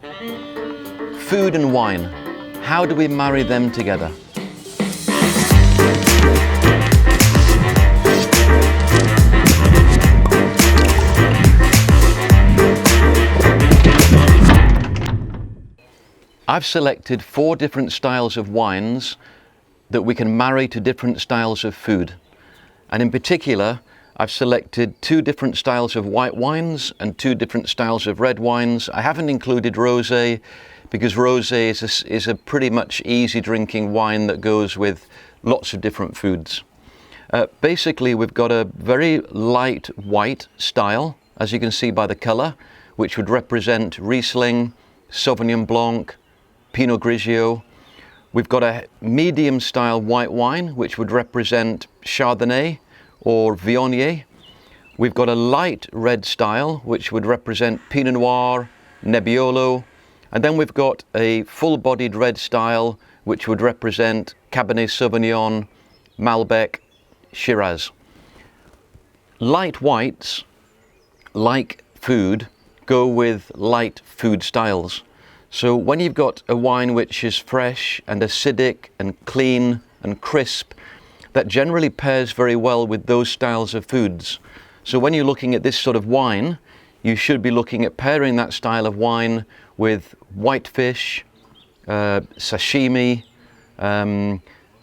Food and wine, how do we marry them together? I've selected 4 different styles of wines that we can marry to different styles of food. And in particular, I've selected 2 different styles of white wines and 2 different styles of red wines. I haven't included rosé because rosé is a pretty much easy drinking wine that goes with lots of different foods. Basically, we've got a very light white style, as you can see by the colour, which would represent Riesling, Sauvignon Blanc, Pinot Grigio. We've got a medium style white wine, which would represent Chardonnay or Viognier. We've got a light red style, which would represent Pinot Noir, Nebbiolo. And then we've got a full-bodied red style, which would represent Cabernet Sauvignon, Malbec, Shiraz. Light whites, like food, go with light food styles. So when you've got a wine which is fresh and acidic and clean and crisp, that generally pairs very well with those styles of foods. So when you're looking at this sort of wine, you should be looking at pairing that style of wine with white fish, sashimi.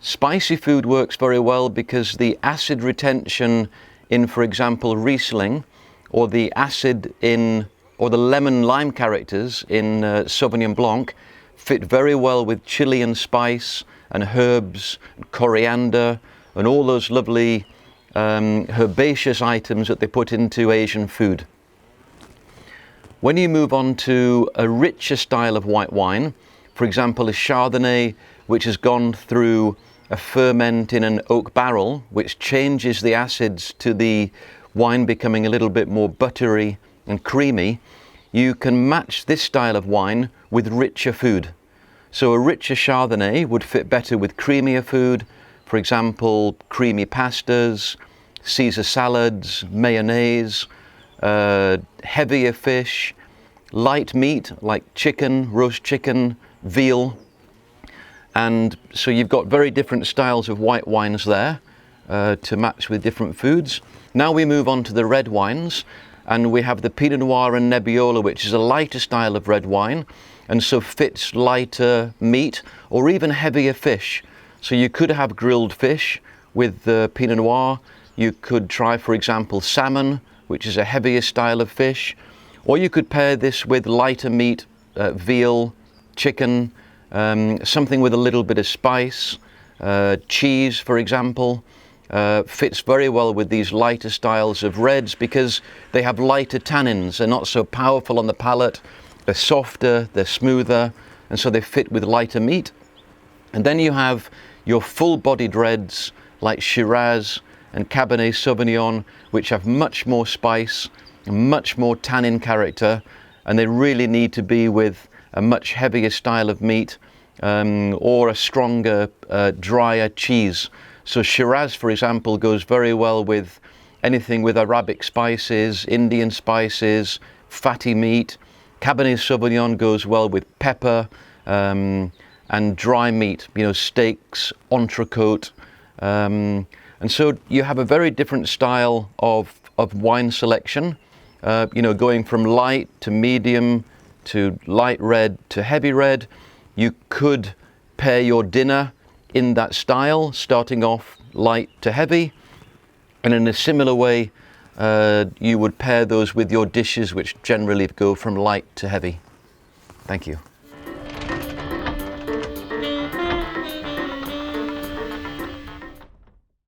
Spicy food works very well because the acid retention in, for example, Riesling, or the acid in, or the lemon-lime characters in Sauvignon Blanc fit very well with chili and spice and herbs, and coriander, and all those lovely herbaceous items that they put into Asian food. When you move on to a richer style of white wine, for example, a Chardonnay which has gone through a ferment in an oak barrel, which changes the acids to the wine becoming a little bit more buttery and creamy, you can match this style of wine with richer food. So a richer Chardonnay would fit better with creamier food, for example, creamy pastas, Caesar salads, mayonnaise, heavier fish, light meat like chicken, roast chicken, veal. And so you've got very different styles of white wines there to match with different foods. Now we move on to the red wines, and we have the Pinot Noir and Nebbiolo, which is a lighter style of red wine, and so fits lighter meat or even heavier fish. So you could have grilled fish with the Pinot Noir. You could try, for example, salmon, which is a heavier style of fish, or you could pair this with lighter meat, veal, chicken, something with a little bit of spice, cheese, for example. Fits very well with these lighter styles of reds because they have lighter tannins. They're not so powerful on the palate. They're softer, they're smoother, and so they fit with lighter meat. And then you have your full-bodied reds like Shiraz and Cabernet Sauvignon, which have much more spice, much more tannin character, and they really need to be with a much heavier style of meat or a stronger, drier cheese. So Shiraz, for example, goes very well with anything with Arabic spices, Indian spices, fatty meat. Cabernet Sauvignon goes well with pepper and dry meat, you know, steaks, entrecote. And so you have a very different style of wine selection, you know, going from light to medium to light red to heavy red. You could pair your dinner in that style, starting off light to heavy, and in a similar way you would pair those with your dishes, which generally go from light to heavy. Thank you.